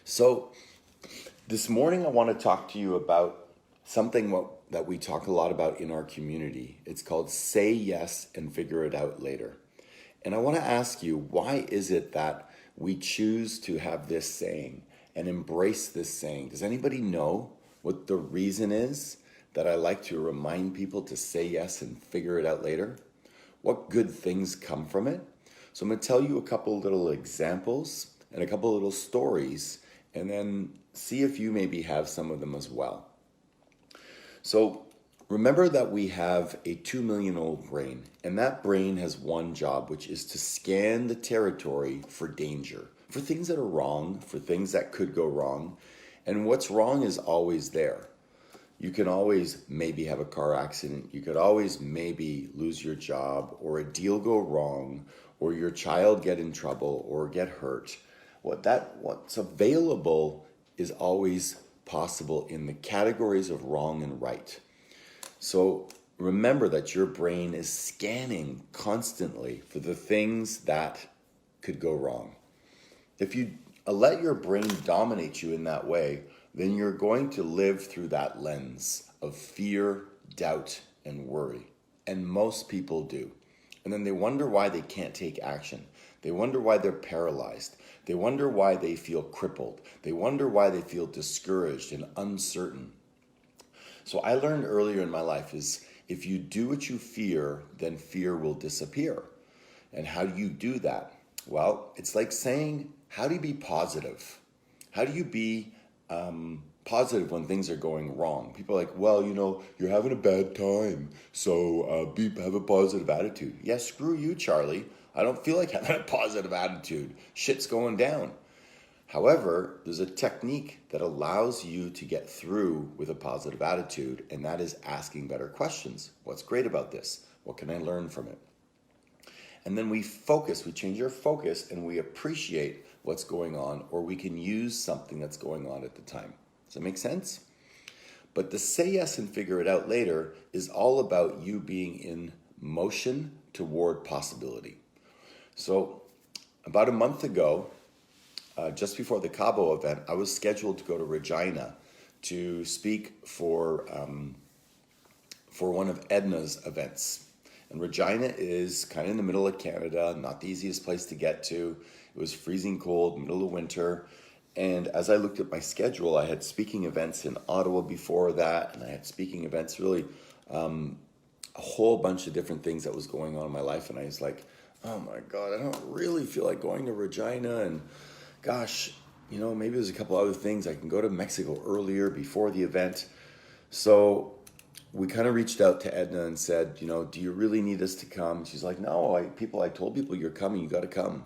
So this morning I want to talk to you about something that we talk a lot about in our community. It's called say yes and figure it out later. And I want to ask you, why is it that we choose to have this saying and embrace this saying? Does anybody know what the reason is that I like to remind people to say yes and figure it out later? What good things come from it? So I'm going to tell you a couple little examples and a couple little stories, and then see if you maybe have some of them as well. So remember that we have a 2 million old brain, and that brain has one job, which is to scan the territory for danger, for things that are wrong, for things that could go wrong. And what's wrong is always there. You can always maybe have a car accident. You could always maybe lose your job, or a deal go wrong, or your child get in trouble or get hurt. What's available is always possible in the categories of wrong and right. So remember that your brain is scanning constantly for the things that could go wrong. If you let your brain dominate you in that way, then you're going to live through that lens of fear, doubt, and worry. And most people do. And then they wonder why they can't take action. They wonder why they're paralyzed. They wonder why they feel crippled. They wonder why they feel discouraged and uncertain. So I learned earlier in my life is if you do what you fear, then fear will disappear. And how do you do that? Well, it's like saying, how do you be positive? How do you be positive when things are going wrong? People are like, well, you're having a bad time, so have a positive attitude. Yeah, screw you, Charlie. I don't feel like having a positive attitude. Shit's going down. However, there's a technique that allows you to get through with a positive attitude, and that is asking better questions. What's great about this? What can I learn from it? And then we change our focus, and we appreciate what's going on, or we can use something that's going on at the time. Does that make sense? But the say yes and figure it out later is all about you being in motion toward possibility. So about a month ago, just before the Cabo event, I was scheduled to go to Regina to speak for one of Edna's events. And Regina is kind of in the middle of Canada, not the easiest place to get to. It was freezing cold, middle of winter. And as I looked at my schedule, I had speaking events in Ottawa before that, and I had speaking events, really a whole bunch of different things that was going on in my life. And I was like, oh my God, I don't really feel like going to Regina. And gosh, maybe there's a couple other things. I can go to Mexico earlier before the event. So we kind of reached out to Edna and said, do you really need us to come? She's like, no, I told people you're coming, you got to come.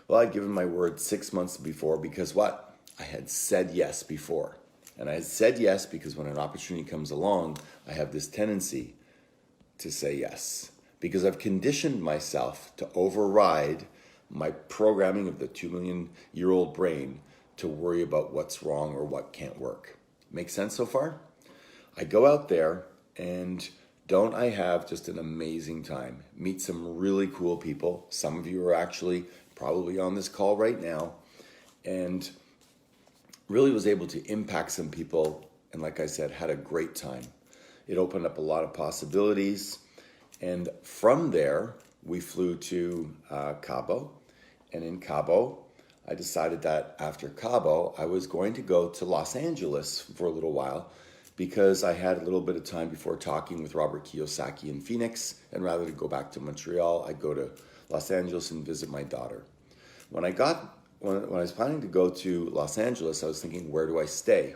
Well, I'd given my word 6 months before because what? I had said yes before. And I had said yes because when an opportunity comes along, I have this tendency to say yes. Because I've conditioned myself to override my programming of the 2 million year old brain to worry about what's wrong or what can't work. Make sense so far? I go out there, and don't I have just an amazing time? Meet some really cool people. Some of you are actually probably on this call right now, and really was able to impact some people, and like I said, had a great time. It opened up a lot of possibilities, and from there, we flew to Cabo, and in Cabo, I decided that after Cabo, I was going to go to Los Angeles for a little while, because I had a little bit of time before talking with Robert Kiyosaki in Phoenix, and rather than go back to Montreal, I'd go to Los Angeles and visit my daughter. When I was planning to go to Los Angeles, I was thinking, where do I stay?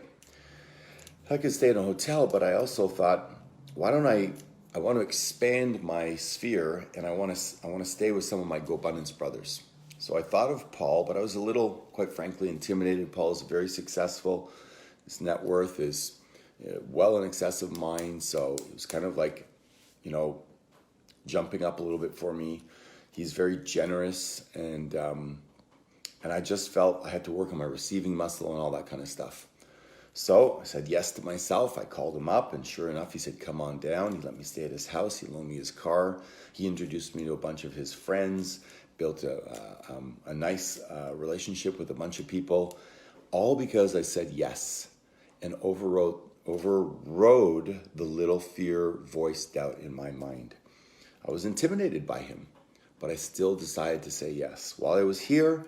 I could stay in a hotel, but I also thought, why don't I want to expand my sphere, and I want to stay with some of my GoBundance brothers. So I thought of Paul, but I was a little, quite frankly, intimidated. Paul is very successful. His net worth is well in excess of mine, so it was kind of like, jumping up a little bit for me. He's very generous, and I just felt I had to work on my receiving muscle and all that kind of stuff. So I said yes to myself. I called him up, and sure enough, he said, come on down. He let me stay at his house. He loaned me his car. He introduced me to a bunch of his friends, built a nice relationship with a bunch of people. all because I said yes and overrode the little fear voice doubt in my mind. I was intimidated by him, but I still decided to say yes. While I was here,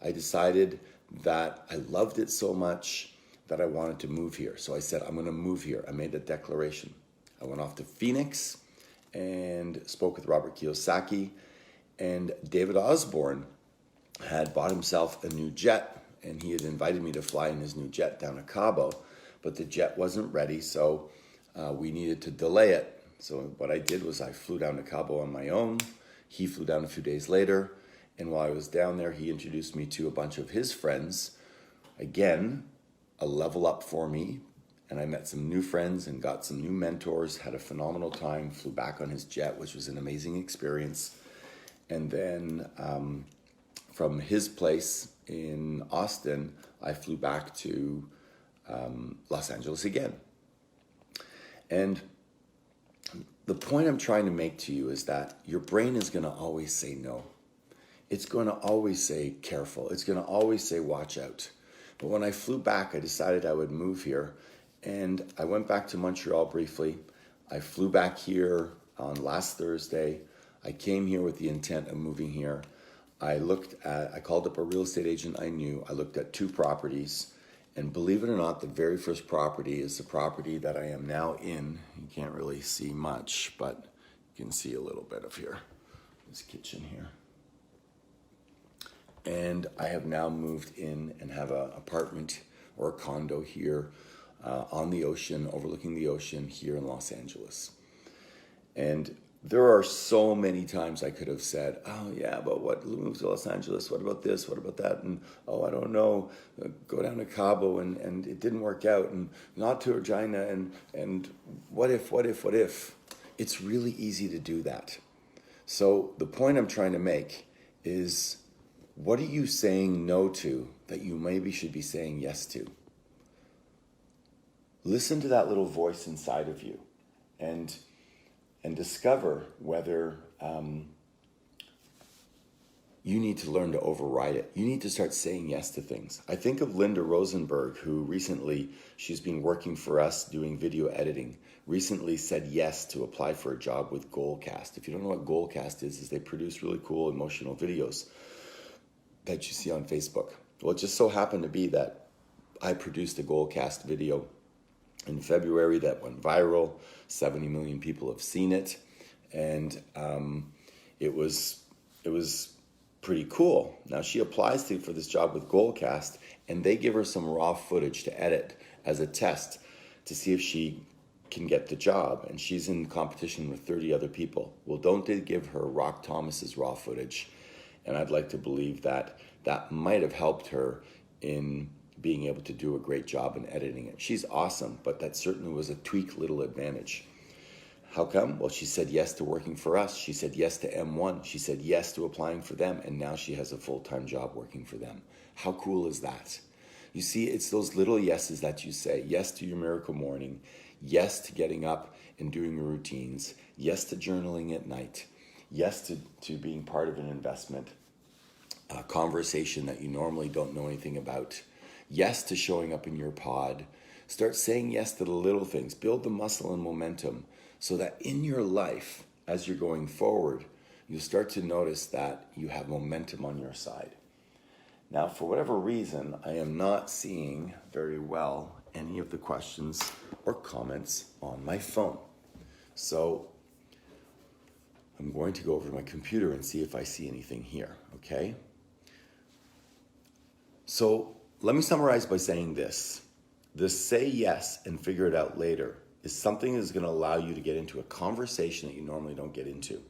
I decided that I loved it so much that I wanted to move here. So I said, I'm going to move here. I made a declaration. I went off to Phoenix and spoke with Robert Kiyosaki, and David Osborne had bought himself a new jet, and he had invited me to fly in his new jet down to Cabo, but the jet wasn't ready, so we needed to delay it. So what I did was I flew down to Cabo on my own. He flew down a few days later, and while I was down there, he introduced me to a bunch of his friends. Again, a level up for me, and I met some new friends and got some new mentors, had a phenomenal time, flew back on his jet, which was an amazing experience. And then from his place in Austin, I flew back to Los Angeles again. And the point I'm trying to make to you is that your brain is going to always say no. It's going to always say careful. It's going to always say watch out. But when I flew back, I decided I would move here. And I went back to Montreal briefly. I flew back here on last Thursday. I came here with the intent of moving here. I called up a real estate agent I knew. I looked at 2 properties. And believe it or not, the very first property is the property that I am now in. You can't really see much, but you can see a little bit of here. This kitchen here. And I have now moved in and have an apartment or a condo here on the ocean, overlooking the ocean here in Los Angeles. And there are so many times I could have said, oh yeah, but what, move to Los Angeles, what about this, what about that, and oh, I don't know, go down to Cabo, and it didn't work out, and not to Regina, and what if. It's really easy to do that. So the point I'm trying to make is, what are you saying no to that you maybe should be saying yes to? Listen to that little voice inside of you and discover whether you need to learn to override it. You need to start saying yes to things. I think of Linda Rosenberg, who recently, she's been working for us doing video editing, recently said yes to apply for a job with Goalcast. If you don't know what Goalcast is they produce really cool emotional videos that you see on Facebook. Well, it just so happened to be that I produced a Goalcast video in February that went viral. 70 million people have seen it, and it was pretty cool. Now she applies for this job with Goalcast, and they give her some raw footage to edit as a test to see if she can get the job, and she's in competition with 30 other people. Well, don't they give her Rock Thomas's raw footage? And I'd like to believe that that might have helped her in being able to do a great job in editing it. She's awesome, but that certainly was a tweak little advantage. How come? Well, she said yes to working for us. She said yes to M1. She said yes to applying for them, and now she has a full-time job working for them. How cool is that? You see, it's those little yeses that you say. Yes to your miracle morning. Yes to getting up and doing your routines. Yes to journaling at night. Yes to being part of an investment, a conversation that you normally don't know anything about. Yes to showing up in your pod. Start saying yes to the little things. Build the muscle and momentum so that in your life, as you're going forward, you'll start to notice that you have momentum on your side. Now, for whatever reason, I am not seeing very well any of the questions or comments on my phone. So I'm going to go over to my computer and see if I see anything here, okay? So let me summarize by saying this. The say yes and figure it out later is something that is going to allow you to get into a conversation that you normally don't get into.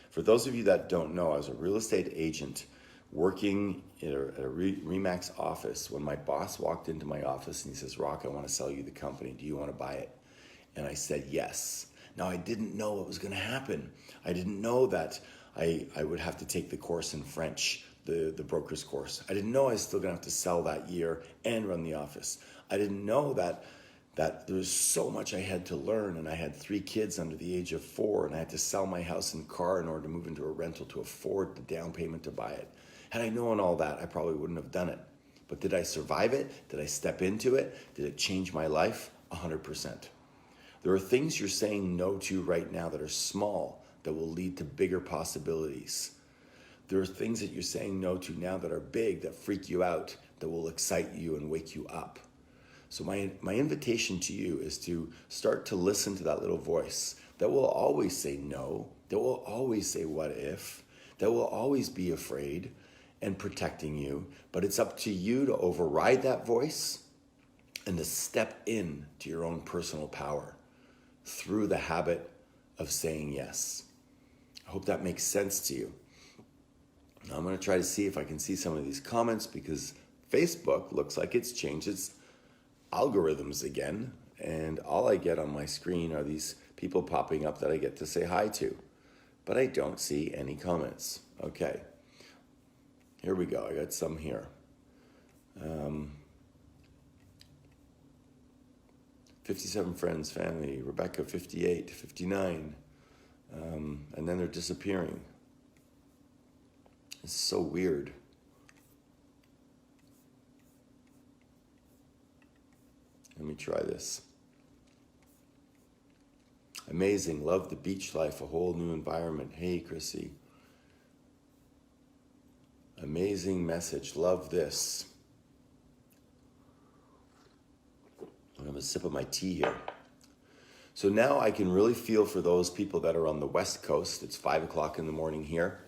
For those of you that don't know, I was a real estate agent working at a RE/MAX office when my boss walked into my office and he says, Rock, I want to sell you the company. Do you want to buy it? And I said yes. Now, I didn't know what was going to happen. I didn't know that I would have to take the course in French, the broker's course. I didn't know I was still going to have to sell that year and run the office. I didn't know that there was so much I had to learn, and I had 3 kids under the age of 4, and I had to sell my house and car in order to move into a rental to afford the down payment to buy it. Had I known all that, I probably wouldn't have done it. But did I survive it? Did I step into it? Did it change my life? 100%. There are things you're saying no to right now that are small that will lead to bigger possibilities. There are things that you're saying no to now that are big, that freak you out, that will excite you and wake you up. So my invitation to you is to start to listen to that little voice that will always say no, that will always say what if, that will always be afraid and protecting you. But it's up to you to override that voice and to step in to your own personal power through the habit of saying yes. I hope that makes sense to you. Now I'm going to try to see if I can see some of these comments, because Facebook looks like it's changed its algorithms again, and all I get on my screen are these people popping up that I get to say hi to, but I don't see any comments. Okay, here we go. I got some here. 57 friends, family, Rebecca 58, 59, and then they're disappearing. It's so weird. Let me try this. Amazing. Love the beach life. A whole new environment. Hey, Chrissy. Amazing message. Love this. I'm going to have a sip of my tea here. So now I can really feel for those people that are on the West Coast. It's 5 o'clock in the morning here.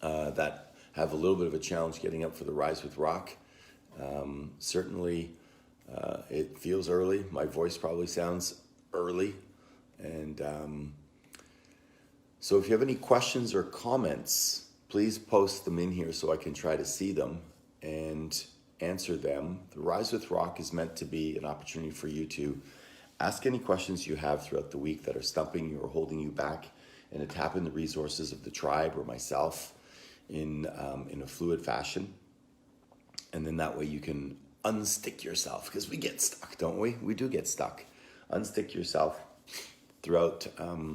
That have a little bit of a challenge getting up for the Rise with Rock. Certainly, it feels early. My voice probably sounds early. And so if you have any questions or comments, please post them in here so I can try to see them and answer them. The Rise with Rock is meant to be an opportunity for you to ask any questions you have throughout the week that are stumping you or holding you back, and to tap in the resources of the tribe or myself in a fluid fashion. And then that way you can unstick yourself, because we get stuck, don't we? We do get stuck. Unstick yourself throughout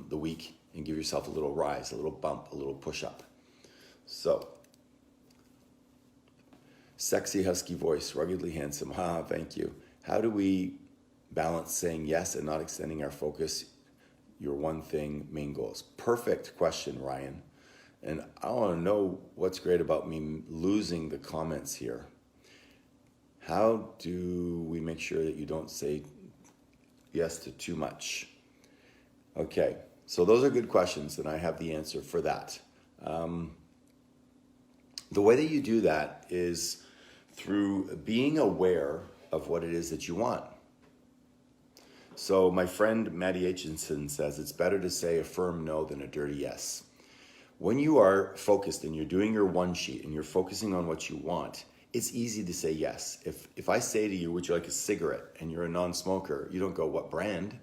the week and give yourself a little rise, a little bump, a little push up. So, sexy husky voice, ruggedly handsome. Thank you. How do we balance saying yes and not extending our focus? Your one thing, main goals. Perfect question, Ryan. And I want to know what's great about me losing the comments here. How do we make sure that you don't say yes to too much? Okay, so those are good questions, and I have the answer for that. The way that you do that is through being aware of what it is that you want. So my friend Maddie Aitchison says it's better to say a firm no than a dirty yes. When you are focused and you're doing your one sheet and you're focusing on what you want, it's easy to say yes. If I say to you, would you like a cigarette? And you're a non-smoker, you don't go, what brand?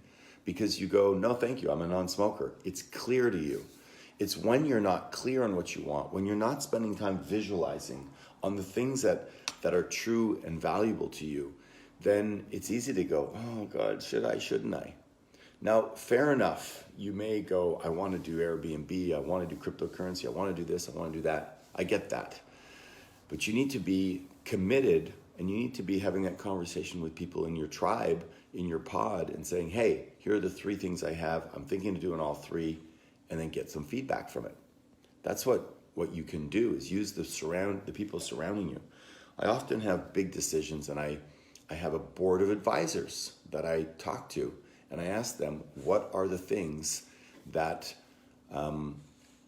Because you go, no, thank you, I'm a non-smoker. It's clear to you. It's when you're not clear on what you want, when you're not spending time visualizing on the things that are true and valuable to you, then it's easy to go, oh God, should I, shouldn't I? Now, fair enough. You may go, I want to do Airbnb, I want to do cryptocurrency, I want to do this, I want to do that. I get that. But you need to be committed, and you need to be having that conversation with people in your tribe, in your pod, and saying, hey, here are the 3 things I have. I'm thinking of doing all 3, and then get some feedback from it. That's what you can do, is use the people surrounding you. I often have big decisions, and I have a board of advisors that I talk to, and I ask them, what are the things that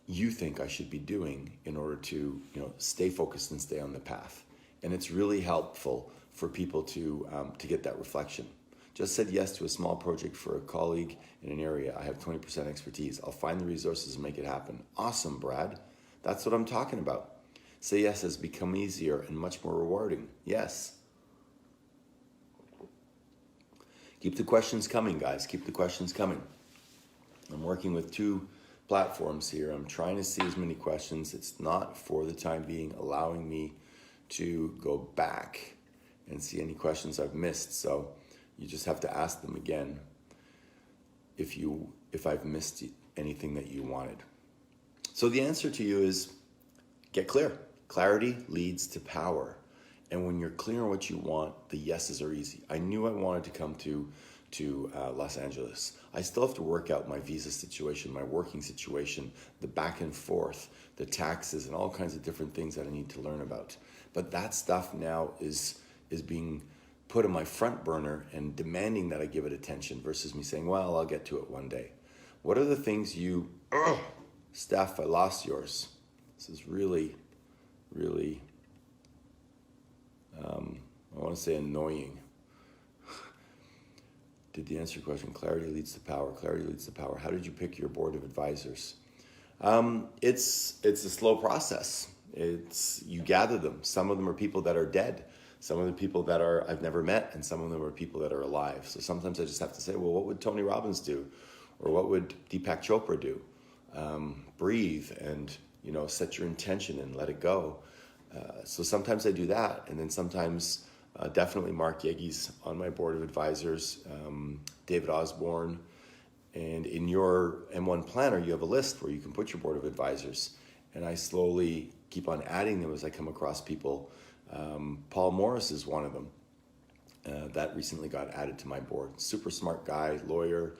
you think I should be doing in order to stay focused and stay on the path? And it's really helpful for people to get that reflection. Just said yes to a small project for a colleague in an area. I have 20% expertise. I'll find the resources and make it happen. Awesome, Brad. That's what I'm talking about. Say yes has become easier and much more rewarding. Yes. Keep the questions coming, guys. Keep the questions coming. I'm working with 2 platforms here. I'm trying to see as many questions. It's not, for the time being, allowing me to go back and see any questions I've missed. So you just have to ask them again if I've missed anything that you wanted. So the answer to you is get clear. Clarity leads to power. And when you're clear on what you want, the yeses are easy. I knew I wanted to come to Los Angeles. I still have to work out my visa situation, my working situation, the back and forth, the taxes, and all kinds of different things that I need to learn about. But that stuff now is being put on my front burner and demanding that I give it attention versus me saying, well, I'll get to it one day. What are the things Steph, I lost yours. This is really, really, I want to say annoying. Did the answer your question? Clarity leads to power. Clarity leads to power. How did you pick your board of advisors? It's a slow process. You gather them. Some of them are people that are dead. Some of the people that I've never met, and some of them are people that are alive. So sometimes I just have to say, well, what would Tony Robbins do? Or what would Deepak Chopra do? Breathe and, set your intention and let it go. So sometimes I do that. And then sometimes definitely Mark Yegi's on my board of advisors, David Osborne. And in your M1 planner, you have a list where you can put your board of advisors. And I slowly keep on adding them as I come across people. Paul Morris is one of them that recently got added to my board. Super smart guy, lawyer,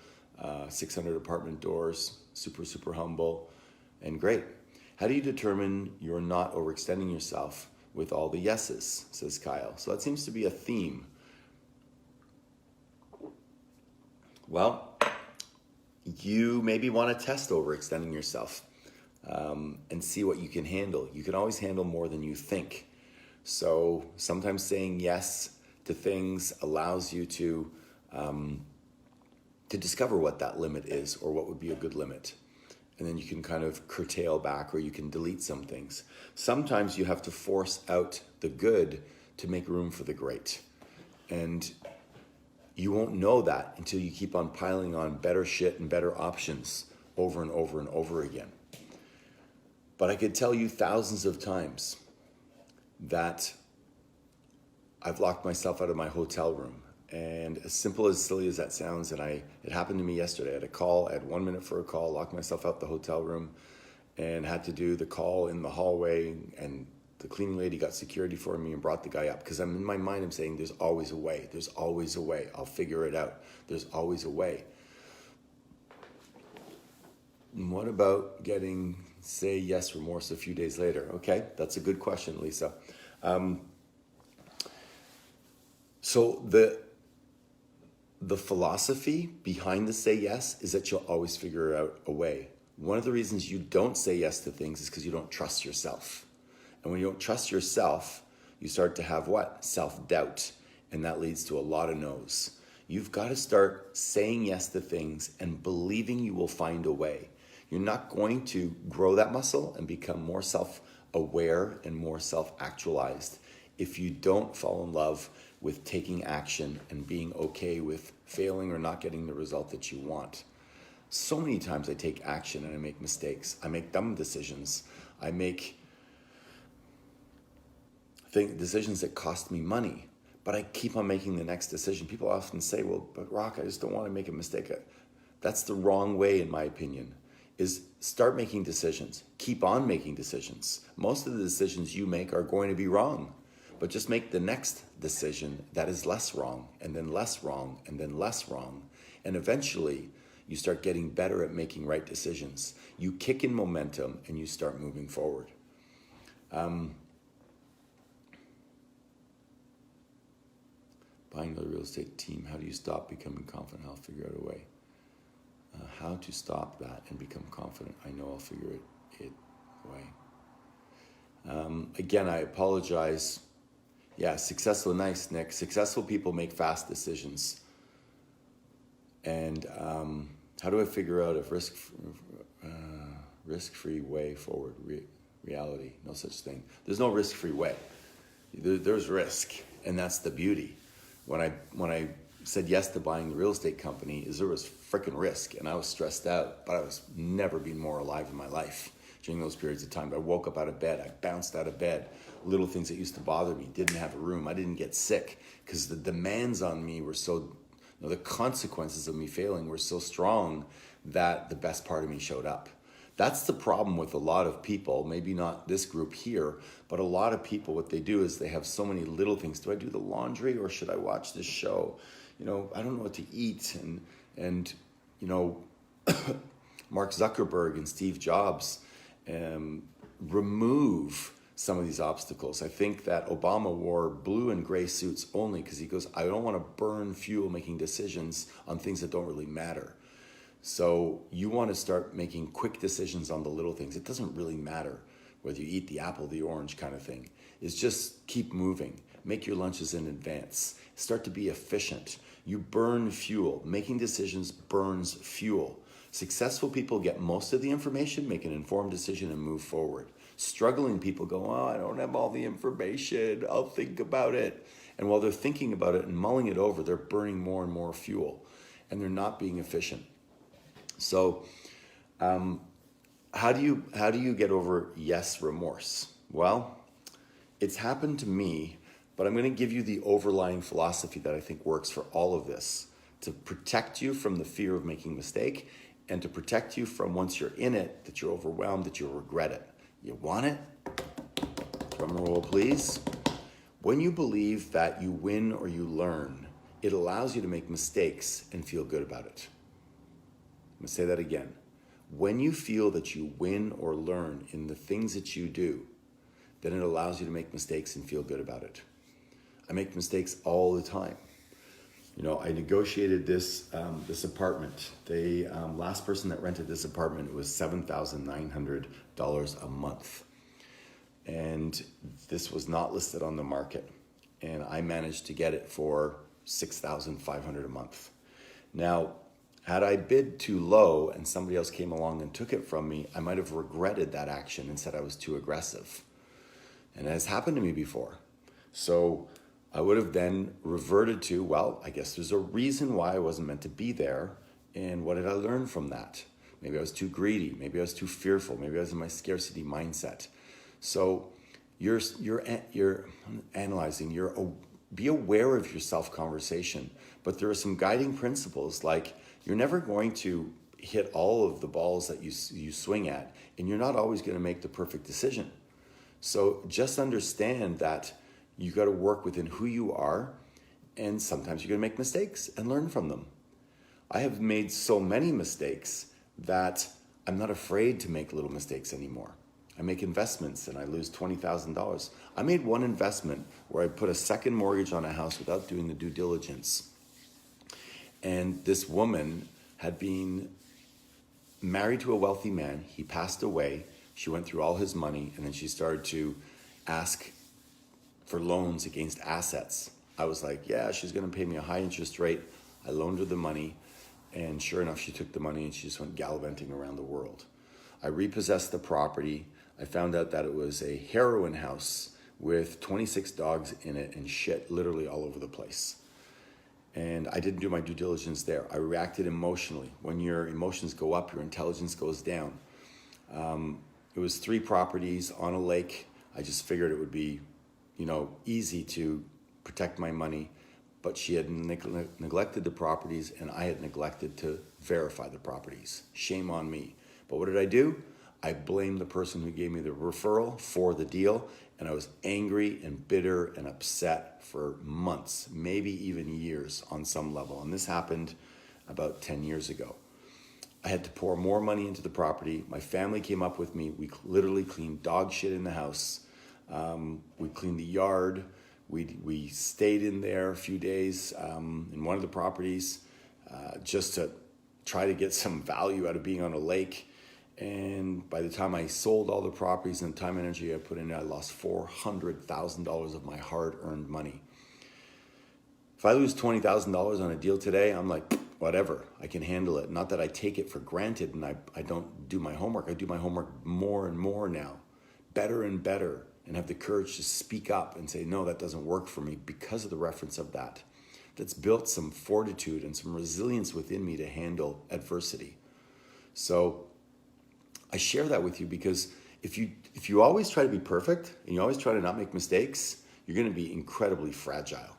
600 apartment doors, super, super humble, and great. How do you determine you're not overextending yourself with all the yeses, says Kyle. So that seems to be a theme. Well, you maybe want to test overextending yourself and see what you can handle. You can always handle more than you think. So sometimes saying yes to things allows you to discover what that limit is or what would be a good limit. And then you can kind of curtail back or you can delete some things. Sometimes you have to force out the good to make room for the great. And you won't know that until you keep on piling on better shit and better options over and over and over again. But I could tell you thousands of times that I've locked myself out of my hotel room. And as simple as silly as that sounds, and it happened to me yesterday. I had a call, I had 1 minute for a call, locked myself out the hotel room and had to do the call in the hallway, and the cleaning lady got security for me and brought the guy up because I'm in my mind, I'm saying there's always a way. There's always a way. I'll figure it out. There's always a way. And what about getting say yes remorse a few days later? Okay, that's a good question, Lisa. So the philosophy behind the say yes is that you'll always figure out a way. One of the reasons you don't say yes to things is because you don't trust yourself. And when you don't trust yourself, you start to have what? Self-doubt. And that leads to a lot of no's. You've got to start saying yes to things and believing you will find a way. You're not going to grow that muscle and become more self-aware and more self-actualized if you don't fall in love with taking action and being okay with failing or not getting the result that you want. So many times I take action and I make mistakes. I make dumb decisions. I make decisions that cost me money, but I keep on making the next decision. People often say, well, but Rock, I just don't want to make a mistake. That's the wrong way, in my opinion, is start making decisions. Keep on making decisions. Most of the decisions you make are going to be wrong. But just make the next decision that is less wrong, and then less wrong, and then less wrong. And eventually, you start getting better at making right decisions. You kick in momentum, and you start moving forward. Buying another real estate team, how do you stop becoming confident? I'll figure out a way. How to stop that and become confident? I know I'll figure it away. Again, I apologize. Yeah, successful, nice, Nick. Successful people make fast decisions. And how do I figure out if risk-free way forward? Reality, no such thing. There's no risk-free way. There's risk, and that's the beauty. When I said yes to buying the real estate company, there was freaking risk, and I was stressed out, but I was never been more alive in my life during those periods of time. I woke up out of bed, I bounced out of bed. Little things that used to bother me, didn't have a room, I didn't get sick because the demands on me were so, the consequences of me failing were so strong that the best part of me showed up. That's the problem with a lot of people, maybe not this group here, but a lot of people, what they do is they have so many little things. Do I do the laundry or should I watch this show? I don't know what to eat. And Mark Zuckerberg and Steve Jobs remove some of these obstacles. I think that Obama wore blue and gray suits only because he goes, I don't want to burn fuel making decisions on things that don't really matter. So you want to start making quick decisions on the little things. It doesn't really matter whether you eat the apple, the orange kind of thing. It's just keep moving. Make your lunches in advance. Start to be efficient. You burn fuel. Making decisions burns fuel. Successful people get most of the information, make an informed decision, and move forward. Struggling people go, oh, I don't have all the information. I'll think about it. And while they're thinking about it and mulling it over, they're burning more and more fuel, and they're not being efficient. So how do you get over yes remorse? Well, it's happened to me, but I'm going to give you the overlying philosophy that I think works for all of this to protect you from the fear of making a mistake and to protect you from once you're in it, that you're overwhelmed, that you'll regret it. You want it? Drum roll, please. When you believe that you win or you learn, it allows you to make mistakes and feel good about it. I'm going to say that again. When you feel that you win or learn in the things that you do, then it allows you to make mistakes and feel good about it. I make mistakes all the time. I negotiated this apartment. The last person that rented this apartment was $7,900 a month. And this was not listed on the market. And I managed to get it for $6,500 a month. Now, had I bid too low and somebody else came along and took it from me, I might have regretted that action and said I was too aggressive. And it has happened to me before. So I would have then reverted to, well, I guess there's a reason why I wasn't meant to be there. And what did I learn from that? Maybe I was too greedy. Maybe I was too fearful. Maybe I was in my scarcity mindset. So you're analyzing, be aware of your self-conversation. But there are some guiding principles like you're never going to hit all of the balls that you swing at, and you're not always going to make the perfect decision. So just understand that you got to work within who you are, and sometimes you're going to make mistakes and learn from them. I have made so many mistakes that I'm not afraid to make little mistakes anymore. I make investments and I lose $20,000. I made one investment where I put a second mortgage on a house without doing the due diligence. And this woman had been married to a wealthy man. He passed away. She went through all his money, and then she started to ask for loans against assets. I was like, yeah, she's going to pay me a high interest rate. I loaned her the money, and sure enough, she took the money and she just went gallivanting around the world. I repossessed the property. I found out that it was a heroin house with 26 dogs in it and shit literally all over the place. And I didn't do my due diligence there. I reacted emotionally. When your emotions go up, your intelligence goes down. It was 3 properties on a lake. I just figured it would be, easy to protect my money. But she had neglected the properties, and I had neglected to verify the properties. Shame on me. But what did I do? I blamed the person who gave me the referral for the deal, and I was angry and bitter and upset for months, maybe even years on some level. And this happened about 10 years ago. I had to pour more money into the property. My family came up with me. We literally cleaned dog shit in the house. We cleaned the yard. We stayed in there a few days in one of the properties just to try to get some value out of being on a lake. And by the time I sold all the properties and the time and energy I put in, I lost $400,000 of my hard-earned money. If I lose $20,000 on a deal today, I'm like, whatever, I can handle it. Not that I take it for granted and I don't do my homework. I do my homework more and more now, better and better, and have the courage to speak up and say, no, that doesn't work for me because of the reference of that. That's built some fortitude and some resilience within me to handle adversity. So I share that with you because if you always try to be perfect and you always try to not make mistakes, you're going to be incredibly fragile.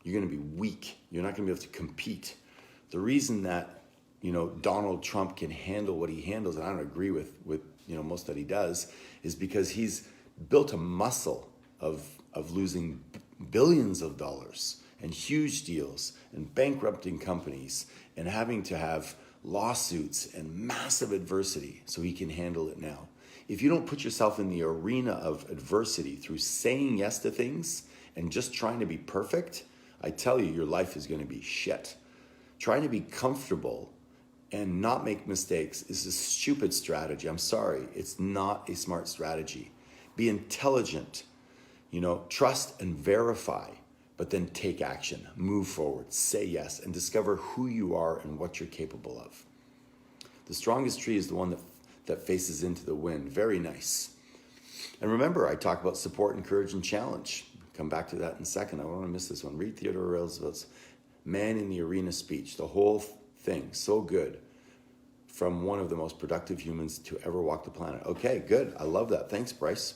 You're going to be weak. You're not going to be able to compete. The reason that Donald Trump can handle what he handles, and I don't agree with most that he does, is because he's built a muscle of losing billions of dollars and huge deals and bankrupting companies and having to have lawsuits and massive adversity so he can handle it now. If you don't put yourself in the arena of adversity through saying yes to things and just trying to be perfect, I tell you, your life is going to be shit. Trying to be comfortable and not make mistakes is a stupid strategy. I'm sorry, it's not a smart strategy. Be intelligent, trust and verify, but then take action, move forward, say yes, and discover who you are and what you're capable of. The strongest tree is the one that faces into the wind. Very nice. And remember, I talk about support, encourage, and challenge. Come back to that in a second. I don't want to miss this one. Read Theodore Roosevelt's Man in the Arena speech. The whole thing, so good. From one of the most productive humans to ever walk the planet. Okay, good. I love that. Thanks, Bryce.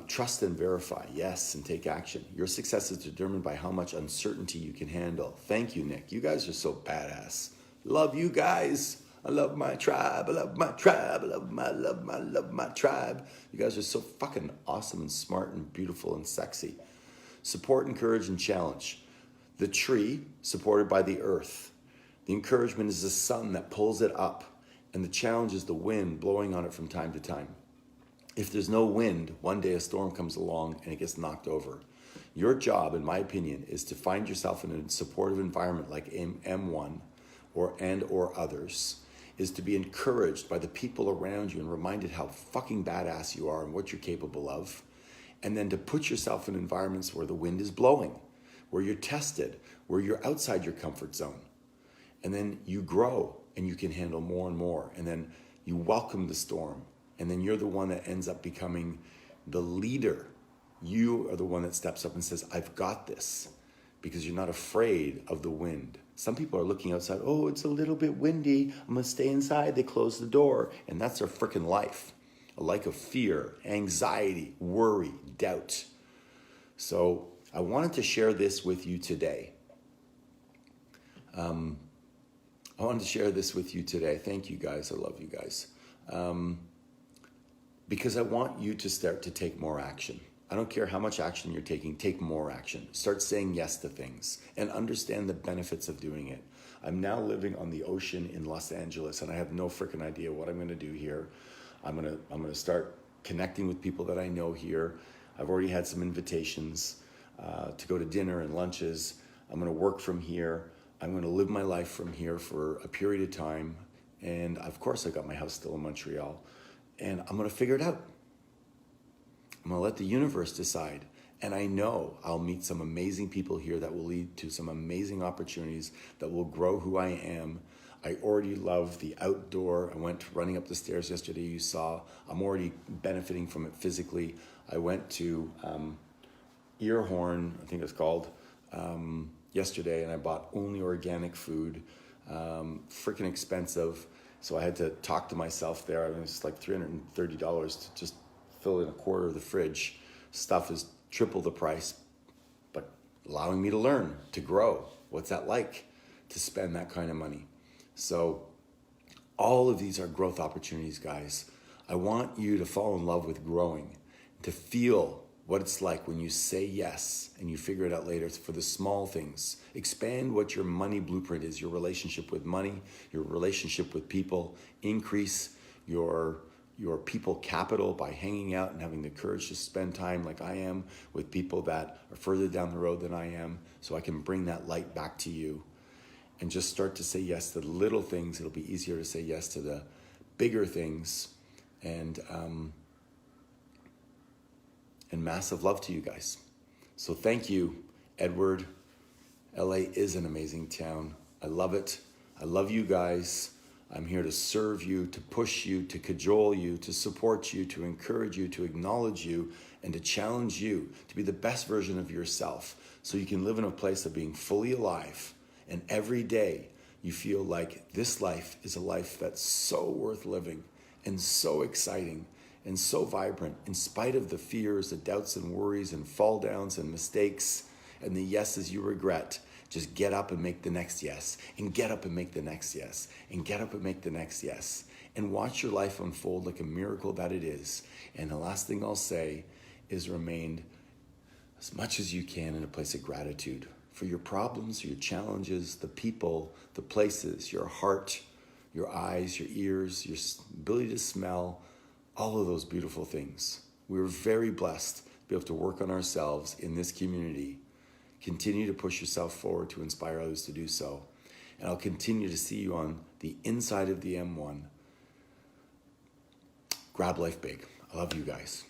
Trust and verify. Yes, and take action. Your success is determined by how much uncertainty you can handle. Thank you, Nick. You guys are so badass. Love you guys. I love my tribe. I love my tribe. I love my tribe. You guys are so fucking awesome and smart and beautiful and sexy. Support, encourage, and challenge. The tree supported by the earth. The encouragement is the sun that pulls it up, and the challenge is the wind blowing on it from time to time. If there's no wind, one day a storm comes along and it gets knocked over. Your job, in my opinion, is to find yourself in a supportive environment like M1 or others, is to be encouraged by the people around you and reminded how fucking badass you are and what you're capable of, and then to put yourself in environments where the wind is blowing, where you're tested, where you're outside your comfort zone. And then you grow and you can handle more and more. And then you welcome the storm. And then you're the one that ends up becoming the leader. You are the one that steps up and says, I've got this, because you're not afraid of the wind. Some people are looking outside. Oh, it's a little bit windy. I'm going to stay inside. They close the door. And that's their freaking life. A life of fear, anxiety, worry, doubt. So I wanted to share this with you today. Thank you guys. I love you guys. Because I want you to start to take more action. I don't care how much action you're taking, take more action. Start saying yes to things and understand the benefits of doing it. I'm now living on the ocean in Los Angeles, and I have no freaking idea what I'm going to do here. I'm gonna start connecting with people that I know here. I've already had some invitations to go to dinner and lunches. I'm going to work from here. I'm going to live my life from here for a period of time. And of course, I got my house still in Montreal. And I'm going to figure it out. I'm going to let the universe decide. And I know I'll meet some amazing people here that will lead to some amazing opportunities that will grow who I am. I already love the outdoor. I went running up the stairs yesterday, you saw. I'm already benefiting from it physically. I went to Earhorn, I think it's called, yesterday, and I bought only organic food. Freaking expensive. So I had to talk to myself there. I mean, it's like $330 to just fill in a quarter of the fridge. Stuff is triple the price, but allowing me to learn, to grow. What's that like to spend that kind of money? So all of these are growth opportunities, guys. I want you to fall in love with growing, to feel what it's like when you say yes and you figure it out later for the small things. Expand what your money blueprint is, your relationship with money, your relationship with people. Increase your people capital by hanging out and having the courage to spend time like I am with people that are further down the road than I am, so I can bring that light back to you. And just start to say yes to the little things. It'll be easier to say yes to the bigger things. And massive love to you guys. So thank you, Edward. LA is an amazing town. I love it. I love you guys. I'm here to serve you, to push you, to cajole you, to support you, to encourage you, to acknowledge you, and to challenge you to be the best version of yourself so you can live in a place of being fully alive. And every day you feel like this life is a life that's so worth living and so exciting and so vibrant, in spite of the fears, the doubts and worries and fall downs and mistakes And the yeses you regret, just get up and make the next yes, and get up and make the next yes, and get up and make the next yes, and watch your life unfold like a miracle that it is. And the last thing I'll say is remain as much as you can in a place of gratitude for your problems, your challenges, the people, the places, your heart, your eyes, your ears, your ability to smell, all of those beautiful things. We're very blessed to be able to work on ourselves in this community. Continue to push yourself forward to inspire others to do so. And I'll continue to see you on the inside of the M1. Grab life big. I love you guys.